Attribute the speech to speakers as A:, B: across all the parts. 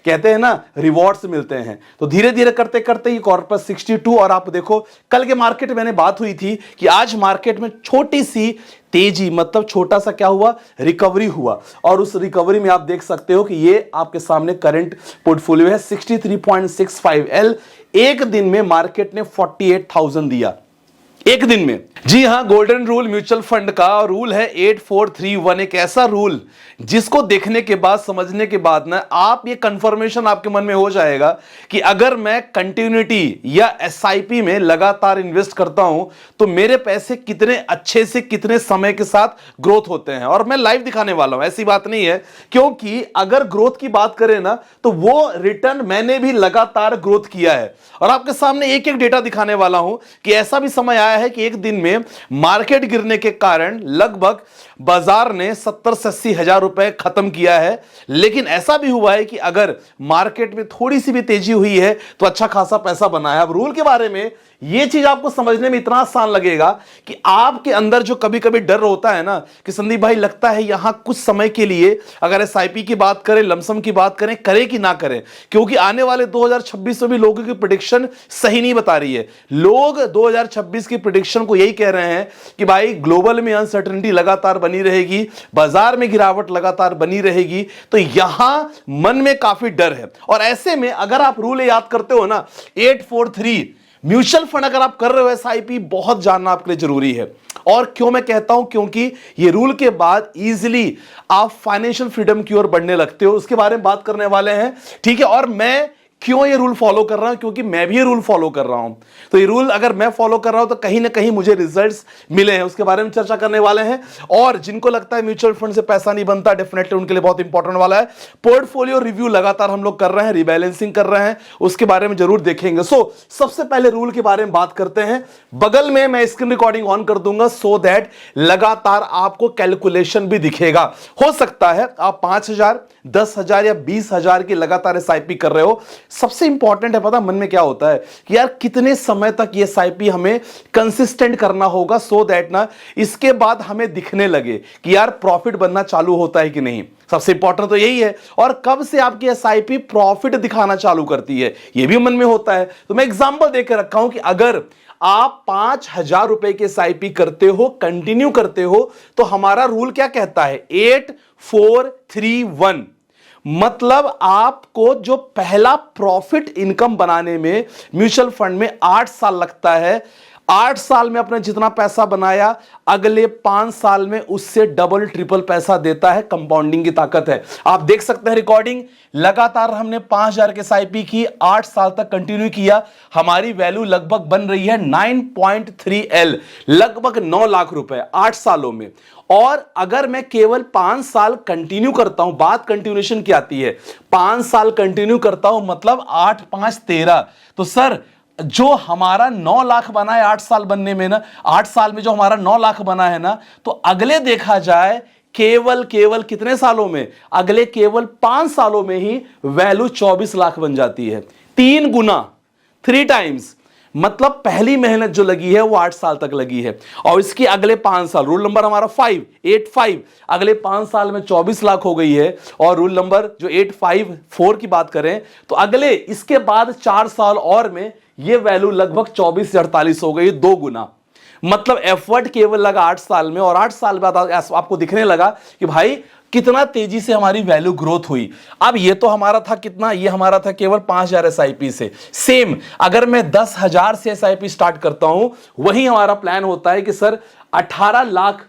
A: कहते हैं ना रिवॉर्ड्स मिलते हैं। तो धीरे धीरे करते करते ये कॉर्पस 62, और आप देखो कल के मार्केट मैंने बात हुई थी कि आज मार्केट में छोटी सी तेजी, मतलब छोटा सा क्या हुआ, रिकवरी हुआ, और उस रिकवरी में आप देख सकते हो कि ये आपके सामने करंट पोर्टफोलियो है 63.65 एल। एक दिन में मार्केट ने 48,000 दिया, एक दिन में। जी हां, गोल्डन रूल म्यूचुअल फंड का रूल है 8431, एक ऐसा रूल जिसको देखने के बाद, समझने के बाद ना आप ये कंफर्मेशन आपके मन में हो जाएगा कि अगर मैं कंटिन्यूटी या एसआईपी में लगातार इन्वेस्ट करता हूं तो मेरे पैसे कितने अच्छे से कितने समय के साथ ग्रोथ होते हैं। और मैं लाइव दिखाने वाला हूं, ऐसी बात नहीं है, क्योंकि अगर ग्रोथ की बात करें ना तो वो रिटर्न मैंने भी लगातार ग्रोथ किया है। और आपके सामने एक एक डेटा दिखाने वाला हूं कि ऐसा भी समय आया है कि एक दिन में मार्केट गिरने के कारण लगभग बाजार ने 70 से 80 हजार रुपए खत्म किया है। लेकिन ऐसा भी हुआ है कि अगर मार्केट में थोड़ी सी भी तेजी हुई है तो अच्छा खासा पैसा बना है। अब रूल के बारे में यह चीज आपको समझने में इतना आसान लगेगा कि आपके अंदर जो कभी कभी डर होता है ना कि संदीप भाई लगता है यहां कुछ समय के लिए, अगर एसआईपी की बात करें, लमसम की बात करें, करें कि ना करें, क्योंकि आने वाले 2026 में भी लोगों की प्रेडिक्शन सही नहीं बता रही है। लोग 2026 की प्रेडिक्शन को यही कह रहे हैं कि भाई ग्लोबल में अनसर्टेनिटी लगातार बनी रहेगी, बाजार में गिरावट लगातार बनी रहेगी, तो यहां मन में काफी डर है। और ऐसे में अगर आप रूल याद करते हो ना 843, म्यूचुअल फंड अगर आप कर रहे हो एसआईपी, बहुत जानना आपके लिए जरूरी है। और क्यों मैं कहता हूं, क्योंकि ये रूल के बाद इजीली आप फाइनेंशियल फ्रीडम की ओर बढ़ने लगते हो, उसके बारे में बात करने वाले हैं, ठीक है। और मैं क्यों ये रूल फॉलो कर रहा हूं, क्योंकि मैं भी ये रूल फॉलो कर रहा हूं। तो ये रूल अगर मैं फॉलो कर रहा हूं तो कहीं ना कहीं मुझे रिजल्ट्स मिले हैं, उसके बारे में चर्चा करने वाले हैं। और जिनको लगता है म्यूचुअल फंड से पैसा नहीं बनता, डेफिनेटली उनके लिए बहुत इंपॉर्टेंट वाला है। पोर्टफोलियो रिव्यू लगातार हम लोग कर रहे हैं, रिबैलेंसिंग कर रहे हैं, उसके बारे में जरूर देखेंगे। सबसे पहले रूल के बारे में बात करते हैं। बगल में मैं स्क्रीन रिकॉर्डिंग ऑन कर दूंगा सो दैट लगातार आपको कैलकुलेशन भी दिखेगा। हो सकता है आप 5,000, 10,000 या 20,000 की लगातार एसआईपी कर रहे हो। सबसे इंपॉर्टेंट है, पता मन में क्या होता है कि यार कितने समय तक ये एसआईपी हमें कंसिस्टेंट करना होगा सो दैट ना इसके बाद हमें दिखने लगे कि यार प्रॉफिट बनना चालू होता है कि नहीं। सबसे इंपॉर्टेंट तो यही है। और कब से आपकी एसआईपी प्रॉफिट दिखाना चालू करती है, ये भी मन में होता है। तो मैं एग्जांपल देकर रखा हूं कि अगर आप 5,000 रुपए के एसआईपी करते हो, कंटिन्यू करते हो, तो हमारा रूल क्या कहता है 8431, मतलब आपको जो पहला प्रॉफिट इनकम बनाने में म्यूचुअल फंड में 8 साल लगता है, 8 साल में अपने जितना पैसा बनाया अगले 5 साल में उससे डबल ट्रिपल पैसा देता है। कंपाउंडिंग की ताकत है। आप देख सकते हैं रिकॉर्डिंग, लगातार हमने 5,000 के एसआईपी की, 8 साल तक कंटिन्यू किया, हमारी वैल्यू लगभग बन रही है 9.3 एल, लगभग 9 लाख रुपए 8 सालों में। और अगर मैं केवल 5 साल कंटिन्यू करता हूं, बात कंटिन्यूएशन की आती है, 5 साल कंटिन्यू करता हूं मतलब 8 5 13, तो सर जो हमारा 9 लाख बना है 8 साल बनने में ना, 8 साल में जो हमारा 9 लाख बना है ना, तो अगले देखा जाए केवल कितने सालों में, अगले केवल 5 सालों में ही वैल्यू 24 लाख बन जाती है। 3 गुना, 3 टाइम्स। मतलब पहली मेहनत जो लगी है वो 8 साल तक लगी है, और इसके अगले 5 साल, रूल नंबर हमारा 585, अगले 5 साल में 24 लाख हो गई है। और रूल नंबर जो 854 की बात करें तो अगले इसके बाद 4 साल और में ये वैल्यू लगभग 24 से 48 हो गई, 2 गुना। मतलब एफर्ट केवल लगा 8 साल में, और 8 साल बाद आपको दिखने लगा कि भाई कितना तेजी से हमारी वैल्यू ग्रोथ हुई। अब ये तो हमारा था कितना, ये हमारा था केवल 5,000 एसआईपी से। सेम अगर मैं 10,000 से एसआईपी स्टार्ट करता हूं, वही हमारा प्लान होता है कि सर 18 लाख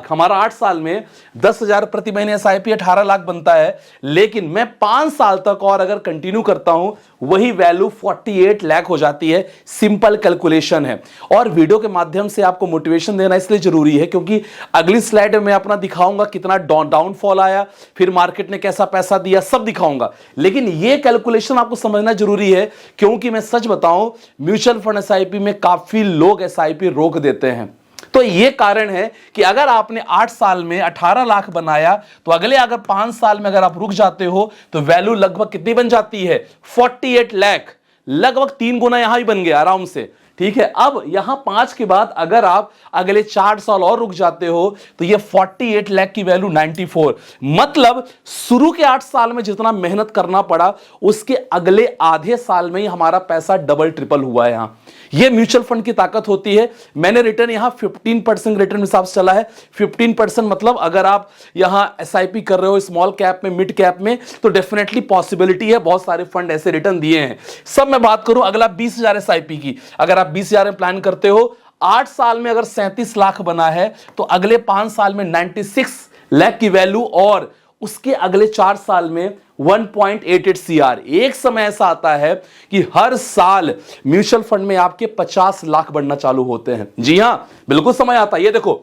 A: हमारा 8 साल में 10,000 प्रति महीने एसआईपी 18 लाख बनता है। लेकिन मैं 5 साल तक और अगर कंटिन्यू करता हूं, वही वैल्यू 48 लाख हो जाती है। सिंपल कैलकुलेशन है। और वीडियो के माध्यम से आपको मोटिवेशन देना इसलिए जरूरी है क्योंकि अगली स्लाइड में मैं अपना दिखाऊंगा कितना डाउनफॉल आया, फिर मार्केट ने कैसा पैसा दिया, सब दिखाऊंगा। लेकिन यह कैलकुलेशन आपको समझना जरूरी है, क्योंकि मैं सच बताऊं म्यूचुअल फंड एसआईपी में काफी लोग एसआईपी रोक देते हैं। तो यह कारण है कि अगर आपने 8 साल में 18 लाख बनाया, तो अगले अगर 5 साल में अगर आप रुक जाते हो तो वैल्यू लगभग कितनी बन जाती है 48 लाख, लगभग 3 गुना यहां भी बन गया आराम से। ठीक है। अब यहां 5 के बाद अगर आप अगले 4 साल और रुक जाते हो तो ये 48 लाख की वैल्यू 94, मतलब शुरू के 8 साल में जितना मेहनत करना पड़ा उसके अगले आधे साल में ही हमारा पैसा डबल ट्रिपल हुआ है। यहां ये म्यूचुअल फंड की ताकत होती है। मैंने रिटर्न यहां 15% रिटर्न हिसाब से चला है। 15% मतलब अगर आप यहां एसआईपी कर रहे हो स्मॉल कैप में, मिड कैप में, तो डेफिनेटली पॉसिबिलिटी है। बहुत सारे फंड ऐसे रिटर्न दिए हैं। सब मैं बात करूं अगला 20,000 एसआईपी की, अगर आप 20,000 में प्लान करते हो, 8 साल में अगर 37 लाख बना है तो अगले 5 साल में 96 लाख की वैल्यू और उसके अगले 4 साल में 1.88 CR। एक समय ऐसा आता है कि हर साल म्यूचुअल फंड में आपके 50 लाख बढ़ना चालू होते हैं। जी हां, बिल्कुल समय आता है। ये देखो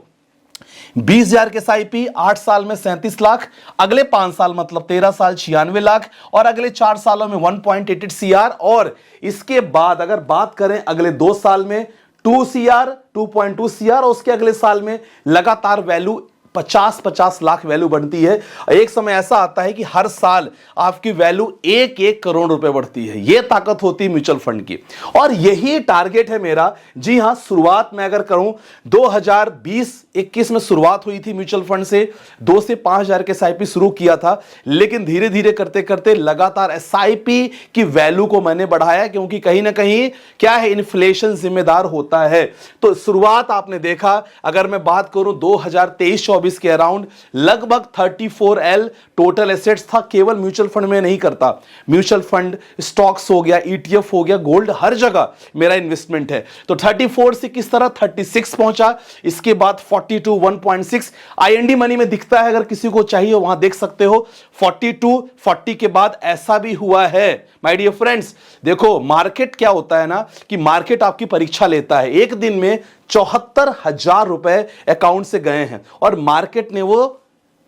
A: 20,000 के एसआईपी, 8 साल में 37 लाख, अगले 5 साल मतलब 13 साल 96 लाख और अगले 4 सालों में 1.88 CR। और इसके बाद अगर बात करें अगले 2 साल में 2 CR, 2.2 CR और उसके अगले साल में लगातार वैल्यू 50 लाख वैल्यू बढ़ती है। एक समय ऐसा आता है कि हर साल आपकी वैल्यू 1 करोड़ रुपए बढ़ती है। यह ताकत होती है म्यूचुअल फंड की और यही टारगेट है मेरा। जी हां, शुरुआत में अगर करूं 2020-21 में शुरुआत हुई थी म्यूचुअल फंड से, 2 से 5,000 के एसआईपी शुरू किया था, लेकिन धीरे धीरे करते करते लगातार एसआईपी की वैल्यू को मैंने बढ़ाया, क्योंकि कहीं ना कहीं क्या है, इन्फ्लेशन जिम्मेदार होता है। तो शुरुआत आपने देखा, अगर मैं बात करूं 2023-24 के अराउंड लगभग 34L टोटल एसेट्स था। केवल म्यूचुअल फंड में नहीं करता, म्यूचुअल फंड, स्टॉक्स हो गया, ईटीएफ हो गया, गोल्ड, हर जगह मेरा इन्वेस्टमेंट है। तो 34 से किस तरह 36 पहुंचा, इसके बाद 42, 1.6 आईएनडी मनी में दिखता है, अगर किसी को चाहिए वहां देख सकते हो। 42, 40 के बाद ऐसा भी हुआ है माय डियर फ्रेंड्स। देखो मार्केट क्या होता है ना, कि मार्केट आपकी परीक्षा लेता है। एक दिन में 74,000 रुपए अकाउंट से गए हैं और मार्केट ने वो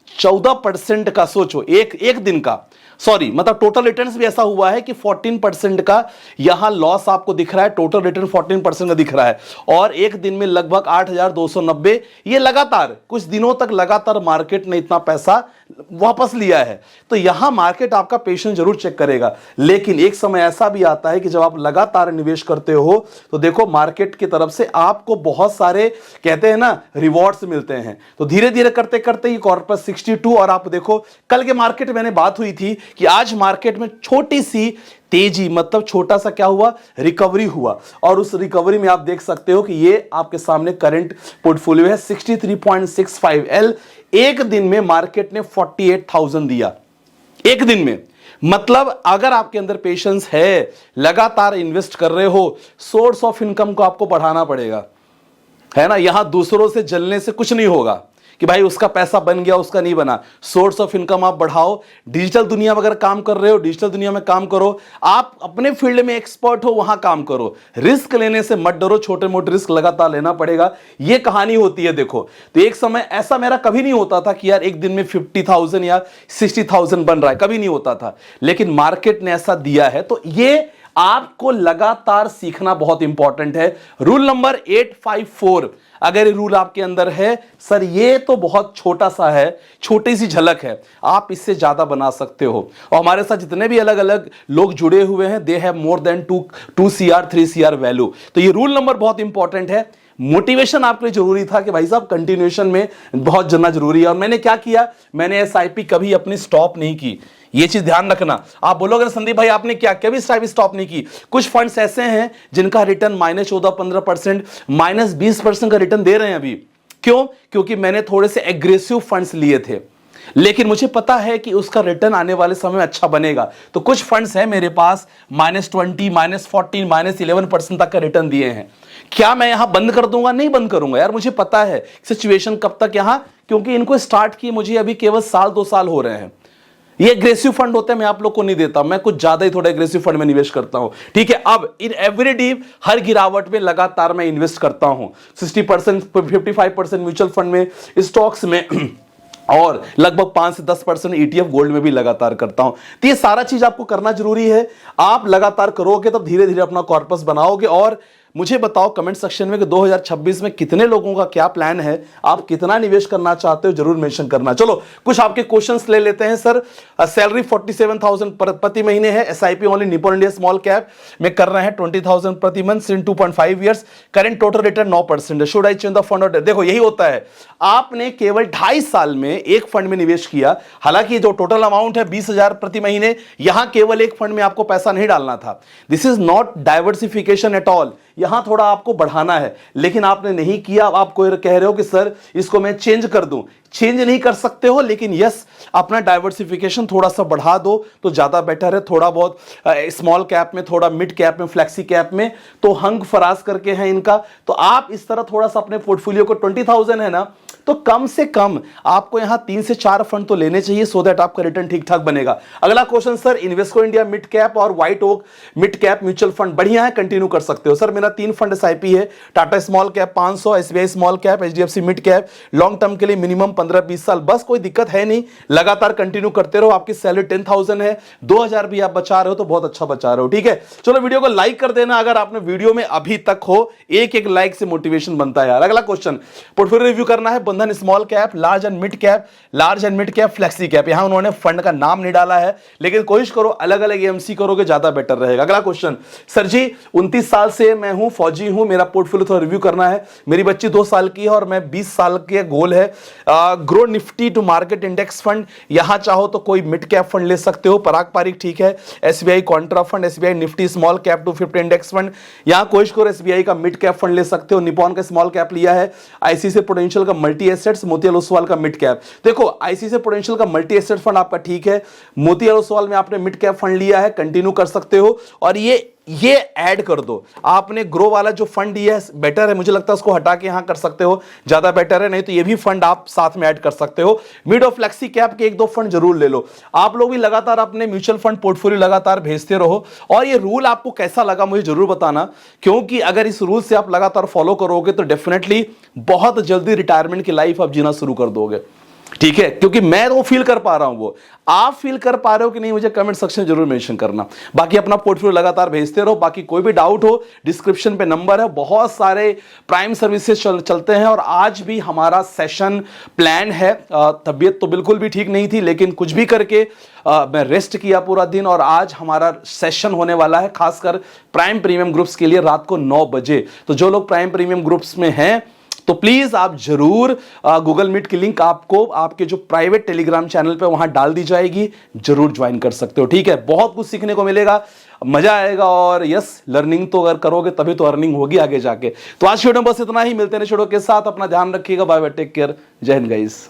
A: 14% का, सोचो एक दिन का, सॉरी मतलब टोटल रिटर्न्स भी ऐसा हुआ है कि 14% का यहां लॉस आपको दिख रहा है, टोटल रिटर्न 14% का दिख रहा है और एक दिन में लगभग 8,290। ये लगातार कुछ दिनों तक लगातार मार्केट ने इतना पैसा वापस लिया है। तो यहां मार्केट आपका पेशेंस जरूर चेक करेगा, लेकिन एक समय ऐसा भी आता है कि जब आप लगातार निवेश करते हो तो देखो मार्केट की तरफ से आपको बहुत सारे, कहते हैं ना, रिवॉर्ड्स मिलते हैं। तो धीरे धीरे करते करते ये कॉर्पस 62 और आप देखो कल के मार्केट मैंने बात हुई थी कि आज मार्केट में छोटी सी तेजी, मतलब छोटा सा क्या हुआ, रिकवरी हुआ और उस रिकवरी में आप देख सकते हो कि ये आपके सामने करंट पोर्टफोलियो है 63.65L। एक दिन में मार्केट ने 48,000 दिया, एक दिन में। मतलब अगर आपके अंदर पेशेंस है, लगातार इन्वेस्ट कर रहे हो, सोर्स ऑफ इनकम को आपको बढ़ाना पड़ेगा, है ना। यहां दूसरों से जलने से कुछ नहीं होगा कि भाई उसका पैसा बन गया, उसका नहीं बना। सोर्स ऑफ इनकम आप बढ़ाओ। डिजिटल दुनिया में अगर काम कर रहे हो, डिजिटल दुनिया में काम करो। आप अपने फील्ड में एक्सपर्ट हो, वहां काम करो। रिस्क लेने से मत डरो, छोटे मोटे रिस्क लगातार लेना पड़ेगा। यह कहानी होती है। देखो तो एक समय ऐसा मेरा कभी नहीं होता था कि यार एक दिन में 50,000 या 60,000 बन रहा है, कभी नहीं होता था, लेकिन मार्केट ने ऐसा दिया है। तो ये आपको लगातार सीखना बहुत इंपॉर्टेंट है। रूल नंबर 854, अगर ये रूल आपके अंदर है, सर ये तो बहुत छोटा सा है, छोटी सी झलक है, आप इससे ज्यादा बना सकते हो। और हमारे साथ जितने भी अलग अलग लोग जुड़े हुए हैं, they have more than 2 CR 3 CR value. तो ये रूल नंबर बहुत इंपॉर्टेंट है। मोटिवेशन आपके लिए जरूरी था कि भाई साहब कंटिन्यूएशन में बहुत जानना जरूरी है। और मैंने क्या किया, मैंने एसआईपी कभी अपनी स्टॉप नहीं की। ये चीज ध्यान रखना। आप बोलोगे संदीप भाई आपने क्या कभी एसआईपी स्टॉप नहीं की। कुछ फंड्स ऐसे हैं जिनका रिटर्न -14-15%, -20% का रिटर्न दे रहे हैं अभी। क्यों? क्योंकि मैंने थोड़े से एग्रेसिव फंड्स लिए थे, लेकिन मुझे पता है कि उसका रिटर्न आने वाले समय में अच्छा बनेगा। तो कुछ फंड्स हैं मेरे पास -20, -14, -11% तक का रिटर्न दिए हैं। क्या मैं यहां बंद कर दूंगा? नहीं बंद करूंगा यार, मुझे पता है सिचुएशन कब तक यहां, क्योंकि इनको स्टार्ट किए मुझे अभी केवल 1-2 साल हो रहे हैं। ये एग्रेसिव फंड होते हैं, मैं आप लोग को नहीं देता, मैं कुछ ज्यादा ही थोड़ा एग्रेसिव फंड में निवेश करता हूं। ठीक है, अब इन एवरीडे हर गिरावट में लगातार मैं इन्वेस्ट करता हूं। 60%, 55% म्यूचुअल फंड में, स्टॉक्स में और लगभग 5 से 10% ईटीएफ गोल्ड में भी लगातार करता हूं। तो ये सारा चीज आपको करना जरूरी है। आप लगातार करोगे तब धीरे धीरे अपना कॉर्पस बनाओगे और मुझे बताओ कमेंट सेक्शन में कि 2026 में कितने लोगों का क्या प्लान है, आप कितना निवेश करना चाहते हो, जरूर मेंशन करना। चलो कुछ आपके क्वेश्चंस ले लेते हैं। सर सैलरी 47,000 प्रति महीने है, SIP only Nippon India small cap में कर रहे हैं 20,000 प्रति month since 2.5 years, current total return 9% है। Should I change the fund? देखो यही होता है, आपने केवल 2.5 साल में एक फंड में निवेश किया, हालांकि जो टोटल अमाउंट है 20,000 प्रति महीने, यहां केवल एक फंड में आपको पैसा नहीं डालना था। This is not diversification at all, यहां थोड़ा आपको बढ़ाना है, लेकिन आपने नहीं किया। आप कोई कह रहे हो कि सर इसको मैं चेंज कर दूं, चेंज नहीं कर सकते हो, लेकिन यस अपना डाइवर्सिफिकेशन थोड़ा सा बढ़ा दो तो ज्यादा बेटर है। थोड़ा बहुत स्मॉल कैप में, थोड़ा मिड कैप में, फ्लेक्सी कैप में, तो हंग फराज करके हैं इनका, तो आप इस तरह थोड़ा सा अपने पोर्टफोलियो को 20,000 है ना, तो कम से कम आपको यहां 3 से 4 फंड तो लेने चाहिए, सो दैट आपका रिटर्न ठीक ठाक बनेगा। अगला question sir, Invesco India mid cap और White Oak mid cap mutual fund बढ़िया है, कंटिन्यू कर सकते हो। सर मेरा 3 फंड एसआईपी है, Tata small cap 500, SBI small cap, HDFC mid cap, long term के लिए मिनिमम 15-20 साल, बस कोई दिक्कत है नहीं, लगातार कंटिन्यू करते रहो। आपकी सैलरी 10,000 है, 2,000 भी आप बचा रहे हो तो बहुत अच्छा बचा रहे हो, ठीक है। चलो वीडियो को लाइक कर देना अगर आपने वीडियो में अभी तक हो, एक लाइक से मोटिवेशन बनता है यार। अगला क्वेश्चन, पोर्टफोलियो रिव्यू करना है, बंधन small cap, large and mid cap, large and mid cap, flexi cap. यहां उन्होंने फंड का नाम नहीं डाला है, लेकिन कोशिश करो अलग अलग एमसी करोगे ज्यादा बेटर रहेगा। अगला क्वेश्चन, सर जी 29 साल से मैं हूं, फौजी हूं, मेरा पोर्टफोलियो थोड़ा रिव्यू करना है, मेरी बच्ची 2 साल की है और मैं 20 साल के गोल है, Groww Nifty to market index fund, यहां चाहो तो कोई मिड कैप फंड ले सकते हो, पराग पारिक ठीक है, SBI Contra fund, SBI Nifty small cap 250 index fund, यहां कोशिश करो एसबीआई का मिड कैप फंड ले सकते हो, निप्पॉन का स्मॉल कैप लिया है, आईसीआईसीआई प्रूडेंशियल का मल्टी एसेट्स, मोतीलाल ओसवाल का मिड कैप। देखो आईसीआईसीआई प्रूडेंशियल का मल्टी एसेट फंड आपका ठीक है, मोतीलाल ओसवाल में आपने मिड कैप फंड लिया है, कंटिन्यू कर सकते हो, और ये ऐड कर दो। आपने ग्रो वाला जो फंड दिया है बेटर है, मुझे लगता है उसको हटा के यहां कर सकते हो, ज्यादा बेटर है, नहीं तो ये भी फंड आप साथ में ऐड कर सकते हो। मिड और फ्लेक्सी कैप के 1-2 फंड जरूर ले लो। आप लोग भी लगातार अपने म्यूचुअल फंड पोर्टफोलियो लगातार भेजते रहो, और ये रूल आपको कैसा लगा मुझे जरूर बताना, क्योंकि अगर इस रूल से आप लगातार फॉलो करोगे तो डेफिनेटली बहुत जल्दी रिटायरमेंट की लाइफ आप जीना शुरू कर दोगे, ठीक है। क्योंकि मैं वो फील कर पा रहा हूं, वो आप फील कर पा रहे हो कि नहीं, मुझे कमेंट सेक्शन जरूर मेंशन करना। बाकी अपना पोर्टफोलियो लगातार भेजते रहो। बाकी कोई भी डाउट हो डिस्क्रिप्शन पे नंबर है, बहुत सारे प्राइम सर्विसेज चलते हैं, और आज भी हमारा सेशन प्लान है। तबीयत तो बिल्कुल भी ठीक नहीं थी, लेकिन कुछ भी करके मैं रेस्ट किया पूरा दिन, और आज हमारा सेशन होने वाला है खासकर प्राइम प्रीमियम ग्रुप्स के लिए रात को 9 बजे। तो जो लोग प्राइम प्रीमियम ग्रुप्स में हैं तो प्लीज आप जरूर गूगल मीट की लिंक आपको आपके जो प्राइवेट टेलीग्राम चैनल पे वहां डाल दी जाएगी, जरूर ज्वाइन कर सकते हो, ठीक है। बहुत कुछ सीखने को मिलेगा, मजा आएगा, और यस लर्निंग तो अगर करोगे तभी तो अर्निंग होगी आगे जाके। तो आज वीडियो में बस इतना ही, मिलते हैं नेक्स्ट वीडियो के साथ, अपना ध्यान रखिएगा, बाय बाय, टेक केयर, जय हिंद गाइस।